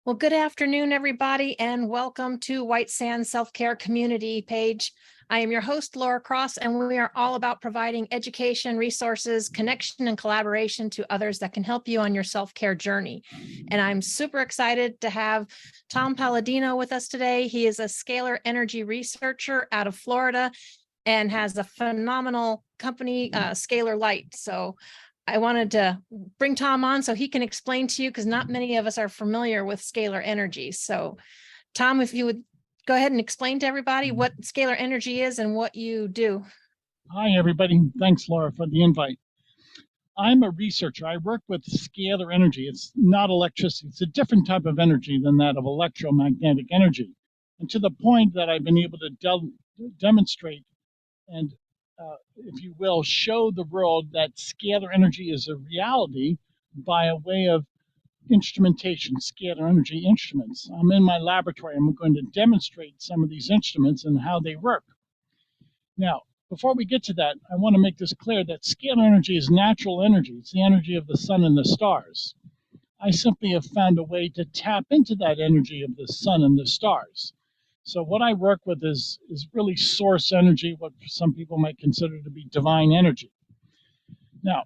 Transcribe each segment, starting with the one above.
Well, good afternoon, everybody, and welcome to White Sands Self-Care Community page. I am your host, Laura Cross, and we are all about providing education, resources, connection, and collaboration to others that can help you on your self-care journey. And I'm super excited to have Tom Paladino with us today. He is a scalar energy researcher out of Florida and has a phenomenal company, Scalar Light. So I wanted to bring Tom on so he can explain to you, because not many of us are familiar with scalar energy. So Tom, if you would go ahead and explain to everybody what scalar energy is and what you do. Hi, everybody. Thanks, Laura, for the invite. I'm a researcher. I work with scalar energy. It's not electricity. It's a different type of energy than that of electromagnetic energy. And to the point that I've been able to demonstrate and, if you will, show the world that scalar energy is a reality by a way of instrumentation, scalar energy instruments. I'm in my laboratory. I'm going to demonstrate some of these instruments and how they work. Now, before we get to that, I want to make this clear that scalar energy is natural energy. It's the energy of the sun and the stars. I simply have found a way to tap into that energy of the sun and the stars. So what I work with is really source energy, what some people might consider to be divine energy. Now,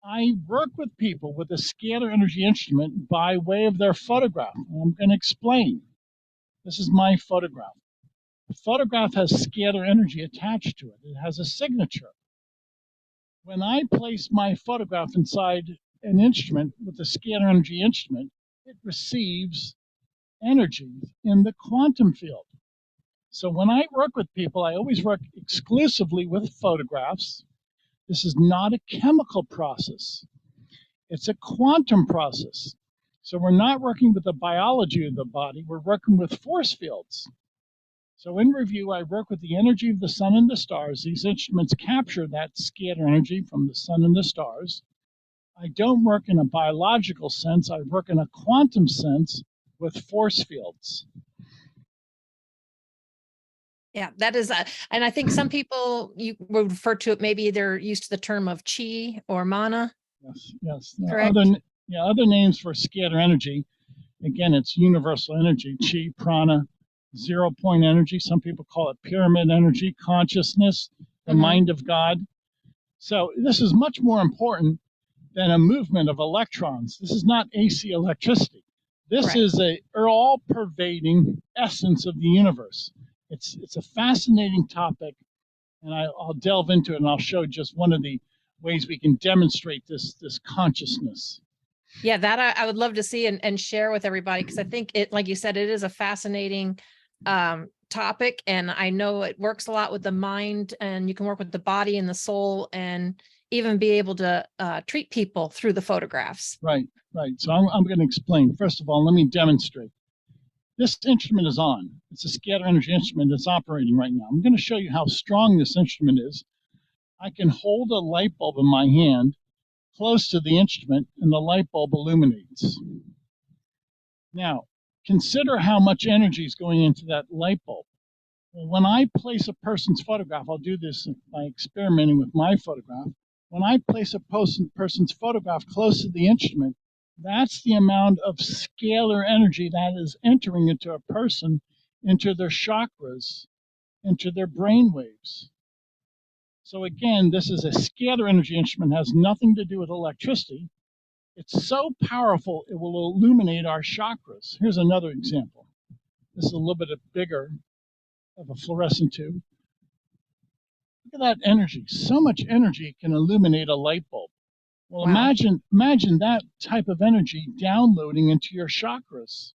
I work with people with a scalar energy instrument by way of their photograph. I'm going to explain. This is my photograph. The photograph has scalar energy attached to it. It has a signature. When I place my photograph inside an instrument with a scalar energy instrument, it receives energy in the quantum field. So when I work with people, I always work exclusively with photographs. This is not a chemical process. It's a quantum process. So we're not working with the biology of the body. We're working with force fields. So in review, I work with the energy of the sun and the stars. These instruments capture that scalar energy from the sun and the stars. I don't work in a biological sense. I work in a quantum sense with force fields. Yeah, that is, and I think some people, you would refer to it, maybe they're used to the term of chi or mana. Yes. Correct. Other names for scalar energy. Again, it's universal energy, chi, prana, 0-point energy. Some people call it pyramid energy, consciousness, the mind of God. So this is much more important than a movement of electrons. This is not AC electricity. This is a all-pervading essence of the universe. It's a fascinating topic, and I'll delve into it, and I'll show just one of the ways we can demonstrate this consciousness. Yeah, that I would love to see and share with everybody, because I think it, like you said, it is a fascinating topic, and I know it works a lot with the mind, and you can work with the body and the soul, and even be able to treat people through the photographs. Right. So I'm going to explain. First of all, let me demonstrate. This instrument is on. It's a scalar energy instrument that's operating right now. I'm going to show you how strong this instrument is. I can hold a light bulb in my hand close to the instrument, and the light bulb illuminates. Now, consider how much energy is going into that light bulb. Well, when I place a person's photograph, I'll do this by experimenting with my photograph. When I place a person's photograph close to the instrument, that's the amount of scalar energy that is entering into a person, into their chakras, into their brain waves. So again, this is a scalar energy instrument, has nothing to do with electricity. It's so powerful, it will illuminate our chakras. Here's another example. This is a little bit bigger of a fluorescent tube. Look at that energy. So much energy can illuminate a light bulb. Well, wow. Imagine that type of energy downloading into your chakras.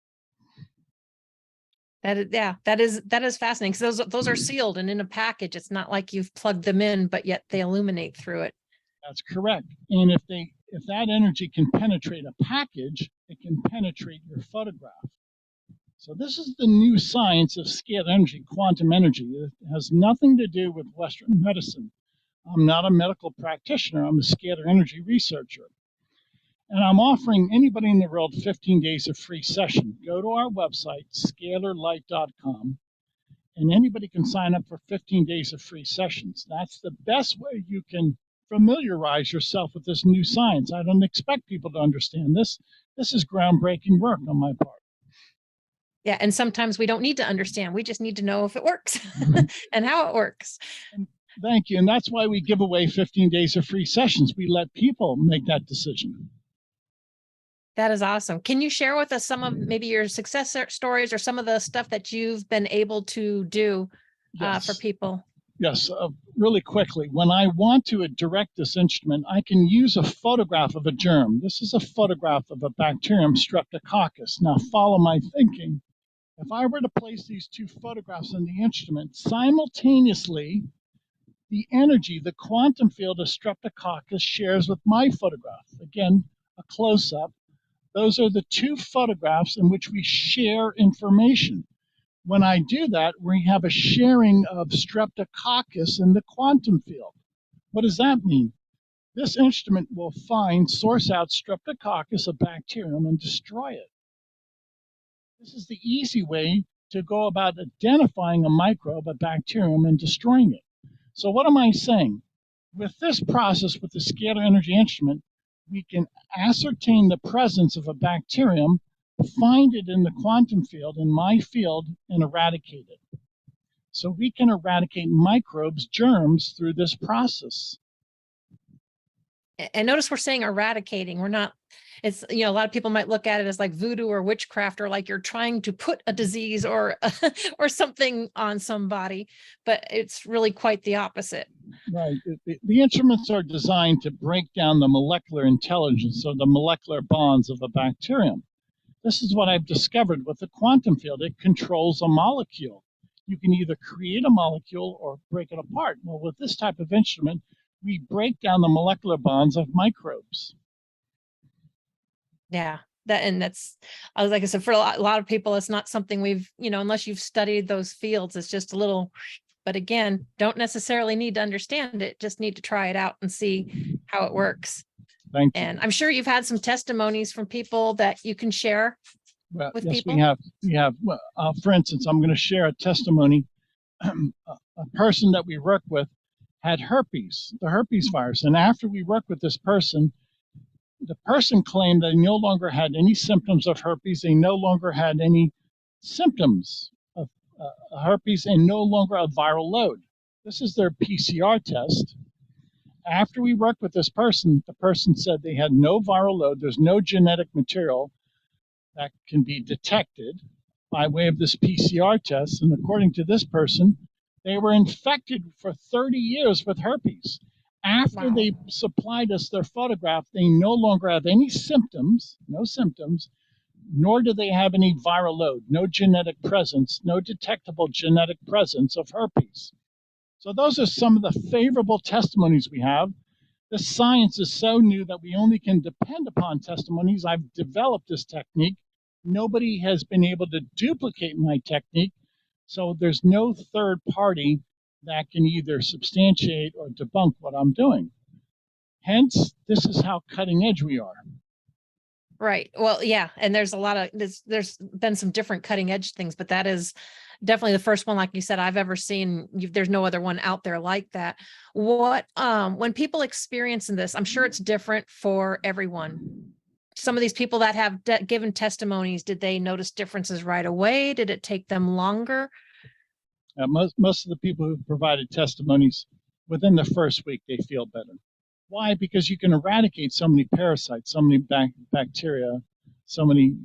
That is fascinating, because those are sealed and in a package. It's not like you've plugged them in, but yet they illuminate through it. That's correct. And if that energy can penetrate a package, it can penetrate your photograph. So this is the new science of scalar energy, quantum energy. It has nothing to do with Western medicine. I'm not a medical practitioner. I'm a scalar energy researcher. And I'm offering anybody in the world 15 days of free session. Go to our website, scalarlight.com, and anybody can sign up for 15 days of free sessions. That's the best way you can familiarize yourself with this new science. I don't expect people to understand this. This is groundbreaking work on my part. Yeah. And sometimes we don't need to understand. We just need to know if it works and how it works. Thank you. And that's why we give away 15 days of free sessions. We let people make that decision. That is awesome. Can you share with us some of maybe your success stories or some of the stuff that you've been able to do for people? Yes, really quickly. When I want to direct this instrument, I can use a photograph of a germ. This is a photograph of a bacterium, Streptococcus. Now follow my thinking. If I were to place these two photographs in the instrument, simultaneously, the energy, the quantum field of Streptococcus shares with my photograph. Again, a close-up. Those are the two photographs in which we share information. When I do that, we have a sharing of Streptococcus in the quantum field. What does that mean? This instrument will source out Streptococcus, a bacterium, and destroy it. This is the easy way to go about identifying a microbe, a bacterium, and destroying it. So what am I saying? With this process, with the scalar energy instrument, we can ascertain the presence of a bacterium, find it in the quantum field, in my field, and eradicate it. So we can eradicate microbes, germs, through this process. And notice we're saying eradicating. We're not, it's, a lot of people might look at it as like voodoo or witchcraft, or like you're trying to put a disease or or something on somebody, but it's really quite the opposite. Right. The instruments are designed to break down the molecular intelligence or the molecular bonds of a bacterium. This is what I've discovered with the quantum field. It controls a molecule. You can either create a molecule or break it apart. Well, with this type of instrument, we break down the molecular bonds of microbes. Yeah. That's, like I said, for a lot of people, it's not something we've, unless you've studied those fields, it's just a little, but again, don't necessarily need to understand it, just need to try it out and see how it works. Thank you. And I'm sure you've had some testimonies from people that you can share with yes, people. We have. For instance, I'm going to share a testimony. A person that we work with had herpes, the herpes virus. And after we worked with this person, the person claimed they no longer had any symptoms of herpes. They no longer had any symptoms of herpes and no longer a viral load. This is their PCR test. After we worked with this person, the person said they had no viral load. There's no genetic material that can be detected by way of this PCR test. And according to this person, they were infected for 30 years with herpes. After they supplied us their photograph, they no longer have any symptoms, no symptoms, nor do they have any viral load, no genetic presence, no detectable genetic presence of herpes. So those are some of the favorable testimonies we have. The science is so new that we only can depend upon testimonies. I've developed this technique. Nobody has been able to duplicate my technique. So there's no third party that can either substantiate or debunk what I'm doing. Hence, this is how cutting edge we are. Right. Well, yeah. And there's a lot of, there's been some different cutting edge things, but that is definitely the first one, like you said, I've ever seen. There's no other one out there like that. When people experience this, I'm sure it's different for everyone. Some of these people that have given testimonies, did they notice differences right away? Did it take them longer? Most of the people who provided testimonies, within the first week, they feel better. Why? Because you can eradicate so many parasites, so many bacteria, so many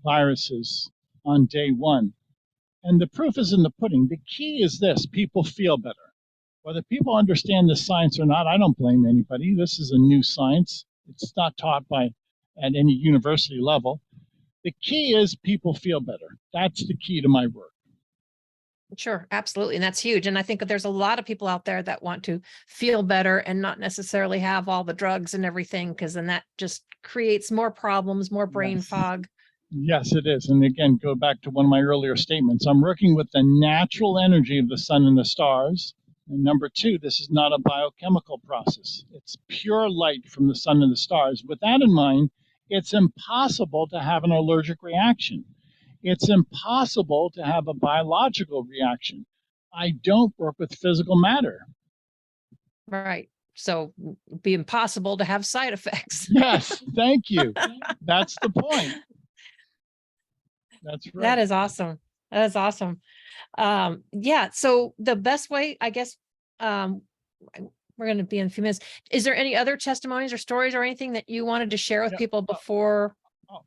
viruses on day one. And the proof is in the pudding. The key is this: people feel better. Whether people understand this science or not, I don't blame anybody. This is a new science. It's not taught at any university level. The key is people feel better. That's the key to my work. Sure, absolutely. And that's huge. And I think that there's a lot of people out there that want to feel better and not necessarily have all the drugs and everything, because then that just creates more problems, more brain fog. Yes, it is. And again, go back to one of my earlier statements. I'm working with the natural energy of the sun and the stars. And number two, this is not a biochemical process. It's pure light from the sun and the stars. With that in mind, it's impossible to have an allergic reaction. It's impossible to have a biological reaction. I don't work with physical matter. Right. So it'd be impossible to have side effects. Yes, thank you. That's the point. That's right. That is awesome. That is awesome. Yeah. So the best way, I guess, we're going to be in a few minutes. Is there any other testimonies or stories or anything that you wanted to share with Yeah, people before?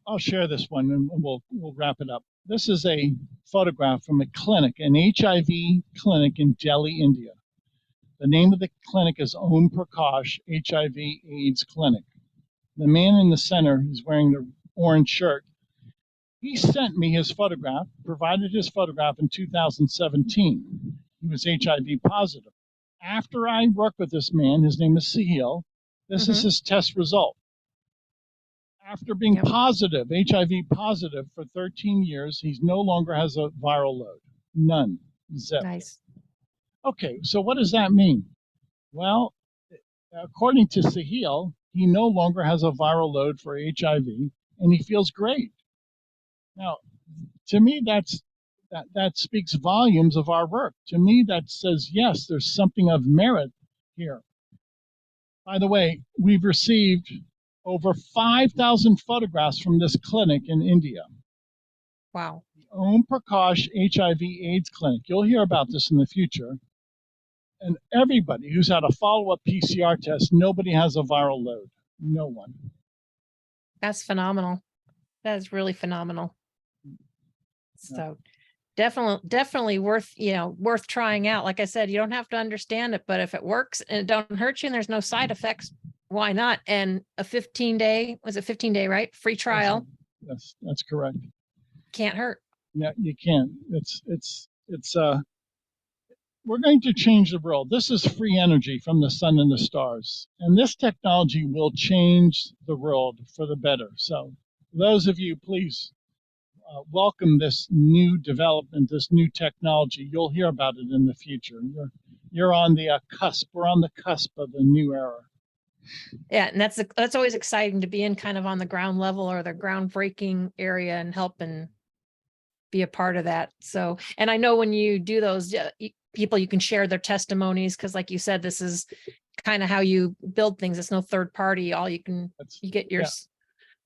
I'll share this one and we'll wrap it up. This is a photograph from a clinic, an HIV clinic in Delhi, India. The name of the clinic is Om Prakash HIV/AIDS Clinic. The man in the center is wearing the orange shirt. He sent me his photograph, provided his photograph in 2017. He was HIV positive. After I worked with this man, his name is Sahil, this is his test result. After being positive, HIV positive for 13 years, he no longer has a viral load. None. Zip. Nice. Okay, so what does that mean? Well, according to Sahil, he no longer has a viral load for HIV and he feels great. Now, to me, that speaks volumes of our work. To me, that says, yes, there's something of merit here. By the way, we've received over 5,000 photographs from this clinic in India. Wow. Om Prakash HIV/AIDS Clinic. You'll hear about this in the future. And everybody who's had a follow-up PCR test, nobody has a viral load. No one. That's phenomenal. That is really phenomenal. So definitely worth, worth trying out. Like I said, you don't have to understand it, but if it works and it don't hurt you and there's no side effects, why not? And a 15-day, was it 15-day, right? Free trial. Yes, that's correct. Can't hurt. Yeah, you can't. We're going to change the world. This is free energy from the sun and the stars. And this technology will change the world for the better. So those of you, please welcome this new development, this new technology. You'll hear about it in the future. You're on the cusp. We're on the cusp of a new era. Yeah, and that's always exciting to be in kind of on the ground level or the groundbreaking area and help and be a part of that. So, and I know when you do those people, you can share their testimonies because, like you said, this is kind of how you build things. It's no third party. All you get yours.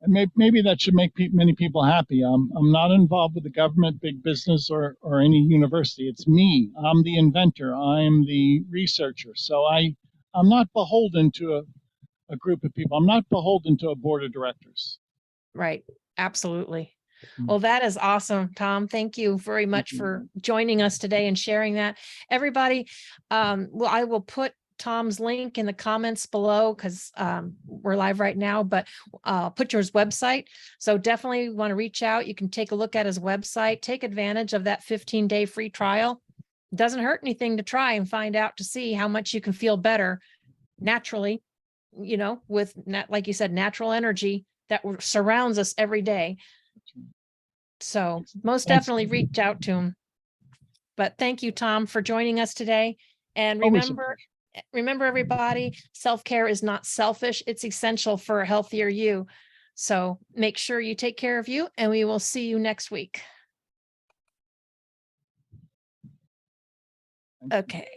Yeah. And maybe that should make many people happy. I'm not involved with the government, big business, or any university. It's me. I'm the inventor. I'm the researcher. So I'm not beholden to a group of people. I'm not beholden to a board of directors. Right. Absolutely. Well, that is awesome, Tom. Thank you very much for joining us today and sharing that. Everybody, well, I will put Tom's link in the comments below because we're live right now, but put your website. So definitely want to reach out. You can take a look at his website, take advantage of that 15-day free trial. It doesn't hurt anything to try and find out to see how much you can feel better naturally, with, like you said, natural energy that surrounds us every day. So most definitely reach out to him. But thank you, Tom, for joining us today. And remember everybody, self-care is not selfish. It's essential for a healthier you. So make sure you take care of you, and we will see you next week. Okay.